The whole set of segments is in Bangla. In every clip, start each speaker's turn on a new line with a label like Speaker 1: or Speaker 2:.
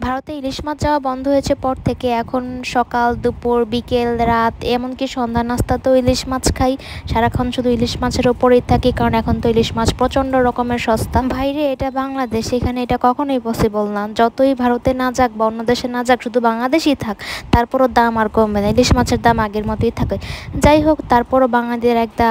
Speaker 1: ভারতে ইলিশ মাছ যাওয়া বন্ধ হয়েছে পর থেকে এখন সকাল দুপুর বিকেল রাত এমনকি সন্ধ্যা নাস্তাতেও ইলিশ মাছ খাই। সারাক্ষণ শুধু ইলিশ মাছের ওপরেই থাকি, কারণ এখন তো ইলিশ মাছ প্রচণ্ড রকমের সস্তা। বাইরে এটা বাংলাদেশ, এখানে এটা কখনোই পসিবল না। যতই ভারতে না যাক বা অন্য দেশে না যাক, শুধু বাংলাদেশই থাক, তারপরও দাম আর কমবে না, ইলিশ মাছের দাম আগের মতোই থাকে। যাই হোক, তারপরও বাঙালিদের একটা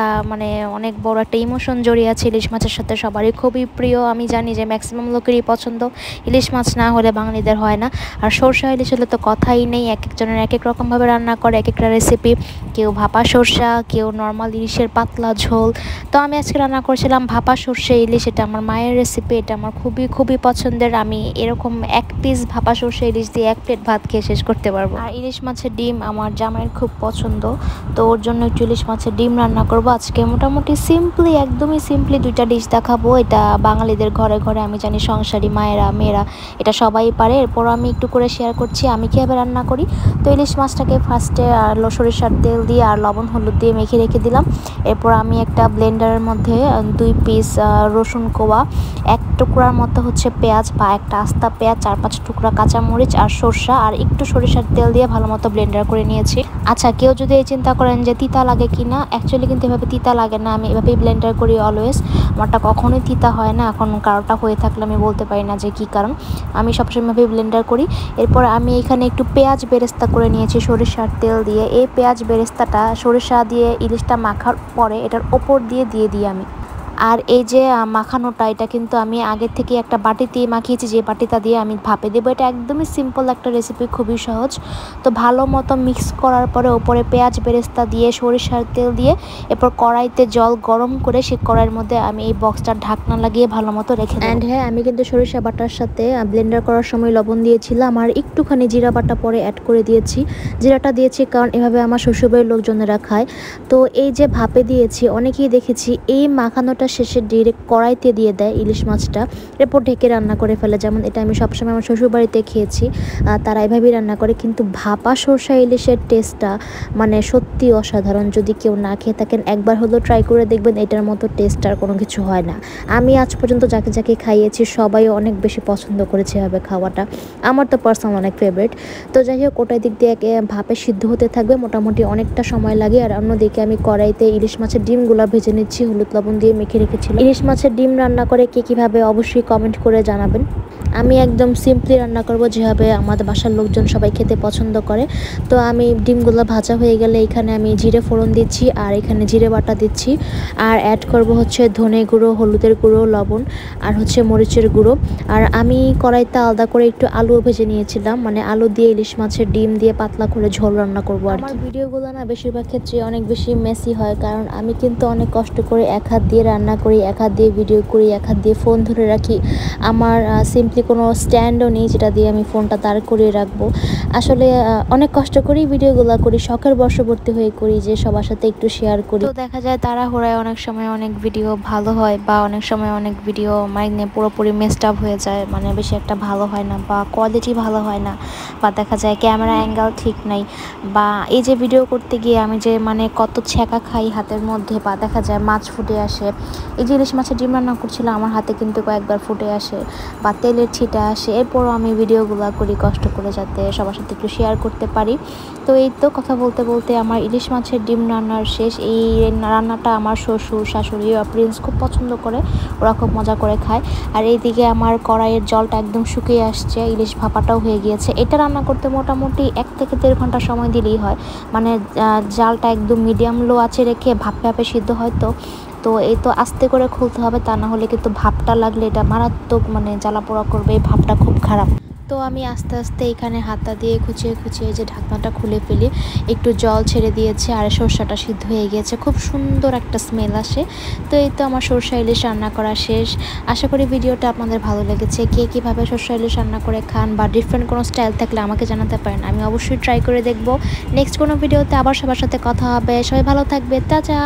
Speaker 1: অনেক বড় একটা ইমোশন জড়িয়ে আছে ইলিশ মাছের সাথে, সবারই খুবই প্রিয়। আমি জানি যে ম্যাক্সিমাম লোকেরই পছন্দ, ইলিশ মাছ না হলে বাঙালিদের হয় না। আর সরষা ইলিশ হলে তো কথাই নেই, এক একজনের এক এক রকমভাবে রান্না করে, এক একটা রেসিপি। কেউ ভাপা সরষা, কেউ নর্মাল ইলিশের পাতলা ঝোল। তো আমি আজকে রান্না করেছিলাম ভাপা সরষে ইলিশ। এটা আমার মায়ের রেসিপি, এটা আমার খুবই খুবই পছন্দের। আমি এরকম এক পিস ভাপা সরষে ইলিশ দিয়ে এক প্লেট ভাত খেয়ে শেষ করতে পারবো। আর ইলিশ মাছের ডিম আমার জামাইয়ের খুব পছন্দ, তো ওর জন্য একটু ইলিশ মাছের ডিম রান্না করবো আজকে। মোটামুটি সিম্পলি, একদমই সিম্পলি দুইটা ডিশ দেখাবো। এটা বাঙালিদের ঘরে ঘরে, আমি জানি সংসারী মায়েরা মেয়েরা এটা সবাই পারে। এরপর আমি একটু করে শেয়ার করছি আমি কীভাবে রান্না করি। তো ইলিশ মাছটাকে ফার্স্টে সরিষার তেল দিয়ে আর লবণ হলুদ দিয়ে মেখে রেখে দিলাম। এরপর আমি একটা ব্লেন্ডারের মধ্যে 2 পিস রসুন কোয়া, 1 টুকরার মতো হচ্ছে পেঁয়াজ বা একটা আস্তা পেঁয়াজ, 4-5 টুকরা কাঁচামরিচ আর সরষা আর একটু সরিষার তেল দিয়ে ভালো মতো ব্লেন্ডার করে নিয়েছি। আচ্ছা, কেউ যদি এই চিন্তা করেন যে তিতা লাগে কি না, অ্যাকচুয়ালি কিন্তু এভাবে তিতা লাগে না। আমি এভাবেই ব্লেন্ডার করি অলওয়েজ, আমারটা কখনোই তিতা হয় না। এখন কারোটা হয়ে থাকলে আমি বলতে পারি না যে কী কারণ, আমি সবসময় ব্লেন্ডার করি। এরপর আমি এখানে একটু পেঁয়াজ বেরেস্তা করে নিয়েছি সরিষার তেল দিয়ে। এই পেঁয়াজ বেরেস্তাটা সরিষা দিয়ে ইলিশটা মাখার পরে এটার ওপর দিয়ে দিই আমি। আর এই যে মাখানোটা, এটা কিন্তু আমি আগে থেকে একটা বাটিতে মাখিয়েছি, যে বাটিটা দিয়ে আমি ভাপে দেবো। এটা একদমই সিম্পল একটা রেসিপি, খুবই সহজ। তো ভালো মতো মিক্স করার পরে ওপরে পেঁয়াজ বেরেস্তা দিয়ে সরিষার তেল দিয়ে এরপর কড়াইতে জল গরম করে সেই কড়াইয়ের মধ্যে আমি এই বক্সটার ঢাকনা লাগিয়ে ভালো মতো রেখে দিই। অ্যান্ড হ্যাঁ, আমি কিন্তু সরিষা বাটার সাথে ব্লেন্ডার করার সময় লবণ দিয়েছিলাম আর একটুখানি জিরা বাটা পরে অ্যাড করে দিয়েছি। জিরাটা দিয়েছি কারণ এভাবে আমার শ্বশুরবাড়ির লোকজনেরা খায়। তো এই যে ভাপে দিয়েছি, অনেকেই দেখেছি এই মাখানোটা শেষে ডিরেক্ট কড়াইতে দিয়ে দেয় ইলিশ মাছটা, এরপর ঢেকে রান্না করে ফেলে। যেমন এটা আমি সবসময় আমার শ্বশুরবাড়িতে খেয়েছি, তারা এভাবেই রান্না করে। কিন্তু ভাপা সরষা ইলিশের টেস্টটা সত্যি অসাধারণ। যদি কেউ না খেয়ে থাকেন, একবার হলেও ট্রাই করে দেখবেন, এটার মতো টেস্ট আর কোনো কিছু হয় না। আমি আজ পর্যন্ত যাকে যাকে খাইয়েছি সবাই অনেক বেশি পছন্দ করেছে এভাবে খাওয়াটা, আমার তো পার্সোনাল অনেক ফেভারিট। তো যাই হোক, ওটাই দিক দিয়ে ভাপে সিদ্ধ হতে থাকবে, মোটামুটি অনেকটা সময় লাগে। আর অন্যদিকে আমি কড়াইতে ইলিশ মাছের ডিমগুলো ভেজে নিচ্ছি, হলুদ লবণ দিয়ে মেখে রেখেছিলাম। ইলিশ মাছের ডিম রান্না করে কে কীভাবে অবশ্যই কমেন্ট করে জানাবেন। আমি একদম সিম্পলি রান্না করব, যেভাবে আমাদের বাসার লোকজন সবাই খেতে পছন্দ করে। তো আমি ডিমগুলো ভাজা হয়ে গেলে এখানে আমি জিরে ফোড়ন দিচ্ছি আর এখানে জিরে বাটা দিচ্ছি। আর অ্যাড করব হচ্ছে ধনে গুঁড়ো, হলুদের গুঁড়ো, লবণ আর হচ্ছে মরিচের গুঁড়ো। আর আমি কড়াইতে আলাদা করে একটু আলু ভেজে নিয়েছিলাম, আলু দিয়ে ইলিশ মাছের ডিম দিয়ে পাতলা করে ঝোল রান্না করবো। আর আমার ভিডিওগুলো না বেশিরভাগ ক্ষেত্রে অনেক বেশি মেসি হয়, কারণ আমি কিন্তু অনেক কষ্ট করে এক হাত দিয়ে রান্না করি, এক হাত দিয়ে ভিডিও করি, এক হাত দিয়ে ফোন ধরে রাখি। আমার সিম্পলি কোনো স্ট্যান্ডও নেই যেটা দিয়ে আমি ফোনটা দাঁড় করিয়ে রাখবো। আসলে অনেক কষ্ট করেই ভিডিওগুলো করি, শখের বশবর্তী হয়ে করি যে সবার সাথে একটু শেয়ার করি। তো দেখা যায় তাড়াহুড়ায় অনেক সময় অনেক ভিডিও ভালো হয়, বা অনেক সময় অনেক ভিডিও পুরোপুরি মেসড আপ হয়ে যায়, বেশি একটা ভালো হয় না, বা কোয়ালিটি ভালো হয় না, বা দেখা যায় ক্যামেরা অ্যাঙ্গেল ঠিক নাই, বা এই যে ভিডিও করতে গিয়ে আমি যে কত ছ্যাঁকা খাই হাতের মধ্যে, বা দেখা যায় মাছ ফুটে আসে। এই যে ইলিশ মাছের ডিম রান্না করছিলাম, আমার হাতে কিন্তু কয়েকবার ফুটে আসে বা তেলের ছিটা আসে। এরপরও আমি ভিডিওগুলো করি কষ্ট করে, যাতে সবার সাথে একটু শেয়ার করতে পারি। তো এই তো কথা বলতে বলতে আমার ইলিশ মাছের ডিম রান্নার শেষ। এই রান্নাটা আমার শ্বশুর, শাশুড়ি আর প্রিন্স খুব পছন্দ করে, ওরা খুব মজা করে খায়। আর এইদিকে আমার কড়াইয়ের জলটা একদম শুকিয়ে আসছে, ইলিশ ভাপাটাও হয়ে গিয়েছে। এটা রান্না করতে মোটামুটি 1 থেকে 1.5 ঘন্টা সময় দিলেই হয়। জালটা একদম মিডিয়াম লো আছে রেখে ভাপে ভাপে সিদ্ধ হয়। তো এই তো আস্তে করে খুলতে হবে, তা না হলে কিন্তু ভাপটা লাগলে এটা মারাত্মক জ্বালা পোড়া করবে, এই ভাপটা খুব খারাপ। তো আমি আস্তে আস্তে এখানে হাতটা দিয়ে খুঁচিয়ে খুঁচিয়ে যে ঢাকনাটা খুলে ফেলি, একটু জল ছেড়ে দিয়েছে আর সরষাটা সিদ্ধ হয়ে গিয়েছে, খুব সুন্দর একটা স্মেল আসে। তো এই তো আমার সরষা ইলিশ রান্না করা শেষ। আশা করি ভিডিওটা আপনাদের ভালো লেগেছে। কে কীভাবে সরষা ইলিশ রান্না করে খান বা ডিফারেন্ট কোনো স্টাইল থাকলে আমাকে জানাতে পারেন, আমি অবশ্যই ট্রাই করে দেখব। নেক্সট কোনো ভিডিওতে আবার সবার সাথে কথা হবে। সবাই ভালো থাকবে, টাটা।